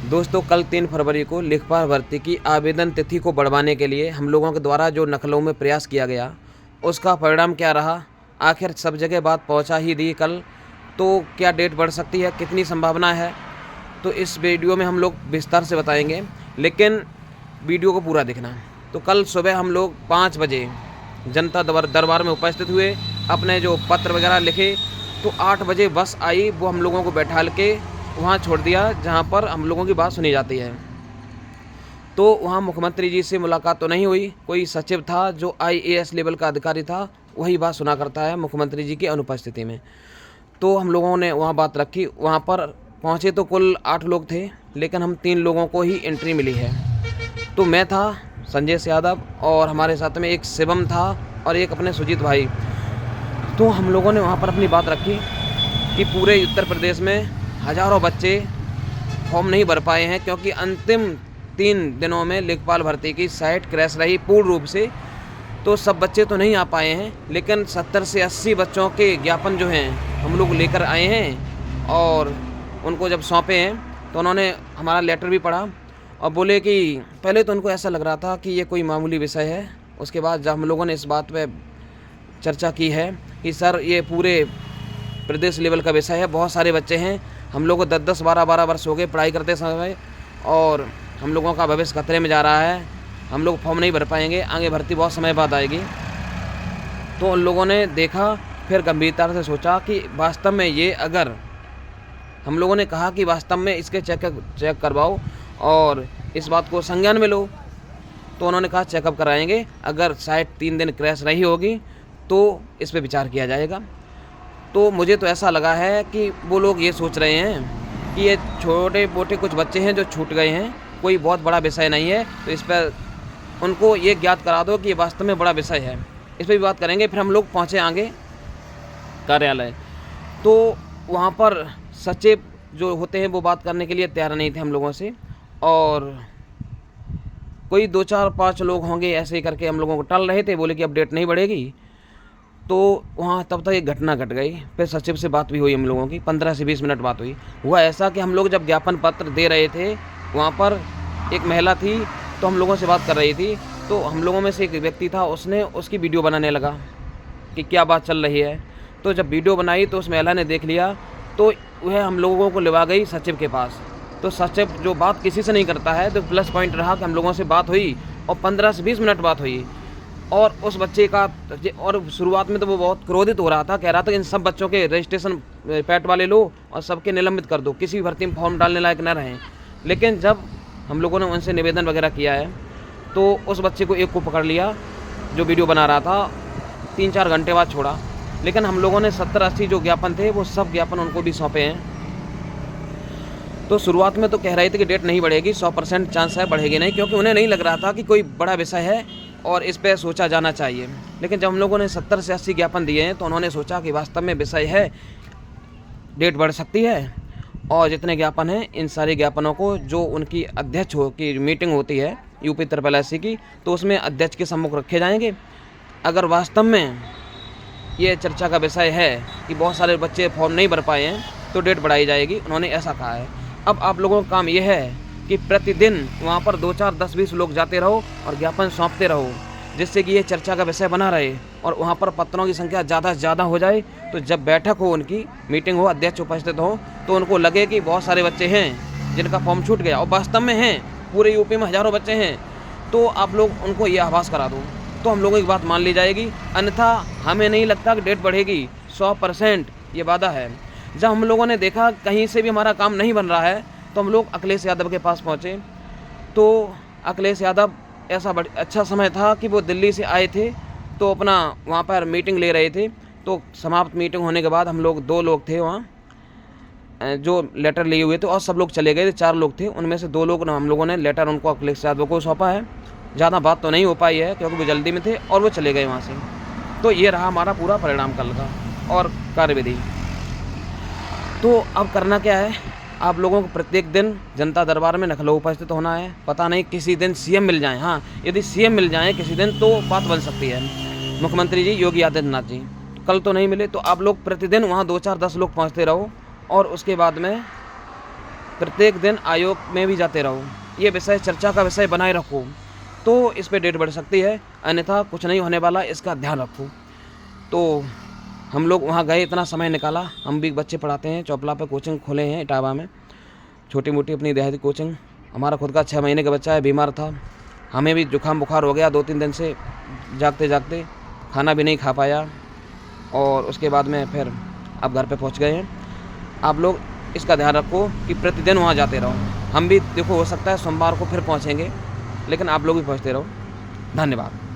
दोस्तों, कल 3 फरवरी को लेखपाल भर्ती की आवेदन तिथि को बढ़वाने के लिए हम लोगों के द्वारा जो लखनऊ में प्रयास किया गया, उसका परिणाम क्या रहा? आखिर सब जगह बात पहुंचा ही दी कल, तो क्या डेट बढ़ सकती है? कितनी संभावना है? तो इस वीडियो में हम लोग विस्तार से बताएंगे, लेकिन वीडियो को पूरा देखना। तो कल सुबह हम लोग 5 बजे जनता दरबार में उपस्थित हुए, अपने जो पत्र वगैरह लिखे। तो 8 बजे बस आई, वो हम लोगों को बैठाल के वहाँ छोड़ दिया जहाँ पर हम लोगों की बात सुनी जाती है। तो वहाँ मुख्यमंत्री जी से मुलाकात तो नहीं हुई, कोई सचिव था जो IAS लेवल का अधिकारी था, वही बात सुना करता है मुख्यमंत्री जी की अनुपस्थिति में। तो हम लोगों ने वहाँ बात रखी। वहाँ पर पहुँचे तो कुल 8 लोग थे, लेकिन हम 3 लोगों को ही एंट्री मिली है। तो मैं था, संजय यादव, और हमारे साथ में एक शिवम था और एक अपने सुजीत भाई। तो हम लोगों ने वहाँ पर अपनी बात रखी कि पूरे उत्तर प्रदेश में हज़ारों बच्चे फॉर्म नहीं भर पाए हैं, क्योंकि अंतिम 3 दिनों में लेखपाल भर्ती की साइट क्रैश रही पूर्ण रूप से। तो सब बच्चे तो नहीं आ पाए हैं, लेकिन 70 से 80 बच्चों के ज्ञापन जो हैं हम लोग लेकर आए हैं, और उनको जब सौंपे हैं तो उन्होंने हमारा लेटर भी पढ़ा और बोले कि पहले तो उनको ऐसा लग रहा था कि ये कोई मामूली विषय है। उसके बाद जब हम लोगों ने इस बात पे चर्चा की है कि सर ये पूरे प्रदेश लेवल का विषय है, बहुत सारे बच्चे हैं, हम लोग को 10-10, 12-12 वर्ष हो गए पढ़ाई करते समय, और हम लोगों का भविष्य खतरे में जा रहा है, हम लोग फॉर्म नहीं भर पाएंगे, आगे भर्ती बहुत समय बाद आएगी। तो उन लोगों ने देखा, फिर गंभीरता से सोचा कि वास्तव में ये, अगर हम लोगों ने कहा कि वास्तव में इसके चेक करवाओ और इस बात को संज्ञान में लो, तो उन्होंने कहा चेकअप कराएंगे, अगर साइट 3 दिन क्रैश रही होगी तो इस पर विचार किया जाएगा। तो मुझे तो ऐसा लगा है कि वो लोग ये सोच रहे हैं कि ये छोटे मोटे कुछ बच्चे हैं जो छूट गए हैं, कोई बहुत बड़ा विषय नहीं है, तो इस पर उनको ये ज्ञात करा दो कि ये वास्तव में बड़ा विषय है। इस पर भी बात करेंगे। फिर हम लोग पहुँचे आगे कार्यालय, तो वहाँ पर सचिव जो होते हैं वो बात करने के लिए तैयार नहीं थे हम लोगों से, और कोई 2-4-5 लोग होंगे ऐसे ही करके हम लोगों को टाल रहे थे, बोले कि अब डेट नहीं बढ़ेगी। तो वहाँ तब तक एक घटना घट गई। फिर सचिव से बात भी हुई हम लोगों की, 15 से 20 मिनट बात हुई। हुआ ऐसा कि हम लोग जब ज्ञापन पत्र दे रहे थे, वहाँ पर एक महिला थी, तो हम लोगों से बात कर रही थी। तो हम लोगों में से एक व्यक्ति था, उसने उसकी वीडियो बनाने लगा कि क्या बात चल रही है। तो जब वीडियो बनाई तो उस महिला ने देख लिया, तो वह हम लोगों को लेवा गई सचिव के पास। तो सचिव जो बात किसी से नहीं करता है, तो प्लस पॉइंट रहा कि हम लोगों से बात हुई और 15 से 20 मिनट बात हुई। और उस बच्चे का, और शुरुआत में तो वो बहुत क्रोधित हो रहा था, कह रहा था इन सब बच्चों के रजिस्ट्रेशन पैट वाले लो और सबके निलंबित कर दो, किसी भी भर्ती में फॉर्म डालने लायक न रहें। लेकिन जब हम लोगों ने उनसे निवेदन वगैरह किया है, तो उस बच्चे को एक को पकड़ लिया जो वीडियो बना रहा था, 3-4 घंटे बाद छोड़ा। लेकिन हम लोगों ने 70-80 जो ज्ञापन थे वो सब ज्ञापन उनको भी सौंपे हैं। तो शुरुआत में तो कह रहे थे कि डेट नहीं बढ़ेगी, 100% चांस है बढ़ेगी नहीं, क्योंकि उन्हें नहीं लग रहा था कि कोई बड़ा विषय है और इस पर सोचा जाना चाहिए। लेकिन जब हम लोगों ने 70 से 80 ज्ञापन दिए हैं, तो उन्होंने सोचा कि वास्तव में विषय है, डेट बढ़ सकती है। और जितने ज्ञापन हैं, इन सारे ज्ञापनों को जो उनकी अध्यक्ष की मीटिंग होती है यूपी SSC की, तो उसमें अध्यक्ष के सम्मुख रखे जाएंगे। अगर वास्तव में ये चर्चा का विषय है कि बहुत सारे बच्चे फॉर्म नहीं भर पाए हैं, तो डेट बढ़ाई जाएगी, उन्होंने ऐसा कहा है। अब आप लोगों का काम यह है कि प्रतिदिन वहाँ पर 2-4, 10-20 लोग जाते रहो और ज्ञापन सौंपते रहो, जिससे कि ये चर्चा का विषय बना रहे और वहाँ पर पत्रों की संख्या ज़्यादा से ज़्यादा हो जाए। तो जब बैठक हो, उनकी मीटिंग हो, अध्यक्ष उपस्थित हो, तो उनको लगे कि बहुत सारे बच्चे हैं जिनका फॉर्म छूट गया, और वास्तव में हैं, पूरे यूपी में हज़ारों बच्चे हैं। तो आप लोग उनको ये आभास करा दो, तो हम लोगों की बात मान ली जाएगी। अन्यथा हमें नहीं लगता कि डेट बढ़ेगी, 100% ये वादा है। जब हम लोगों ने देखा कहीं से भी हमारा काम नहीं बन रहा है, तो हम लोग अखिलेश यादव के पास पहुँचे। तो अखिलेश यादव, ऐसा अच्छा समय था कि वो दिल्ली से आए थे, तो अपना वहाँ पर मीटिंग ले रहे थे। तो समाप्त मीटिंग होने के बाद हम लोग 2 लोग थे वहाँ जो लेटर लिए हुए थे, और सब लोग चले गए थे, 4 लोग थे। उनमें से 2 लोग हम लोगों ने लेटर उनको अखिलेश यादव को सौंपा है। ज़्यादा बात तो नहीं हो पाई है क्योंकि वो जल्दी में थे और वो चले गए वहाँ से। तो ये रहा हमारा पूरा परिणाम कल का और कार्यविधि। तो अब करना क्या है, आप लोगों को प्रत्येक दिन जनता दरबार में लखनऊ उपस्थित होना है। पता नहीं किसी दिन CM मिल जाएं, हाँ, यदि CM मिल जाएं किसी दिन तो बात बन सकती है, मुख्यमंत्री जी योगी आदित्यनाथ जी। कल तो नहीं मिले, तो आप लोग प्रतिदिन वहाँ 2-4-10 लोग पहुँचते रहो, और उसके बाद में प्रत्येक दिन आयोग में भी जाते रहो, ये विषय चर्चा का विषय बनाए रखो, तो इस पे डेट बढ़ सकती है, अन्यथा कुछ नहीं होने वाला, इसका ध्यान रखो। तो हम लोग वहाँ गए, इतना समय निकाला। हम भी बच्चे पढ़ाते हैं, चौपला पे कोचिंग खोले हैं इटावा में, छोटी मोटी अपनी देहाती कोचिंग। हमारा खुद का 6 महीने का बच्चा है, बीमार था, हमें भी जुकाम बुखार हो गया 2-3 दिन से, जागते जागते खाना भी नहीं खा पाया, और उसके बाद में फिर अब घर पे पहुंच गए हैं। आप लोग इसका ध्यान रखो कि प्रतिदिन वहाँ जाते रहो। हम भी देखो, हो सकता है सोमवार को फिर पहुँचेंगे, लेकिन आप लोग भी पहुँचते रहो। धन्यवाद।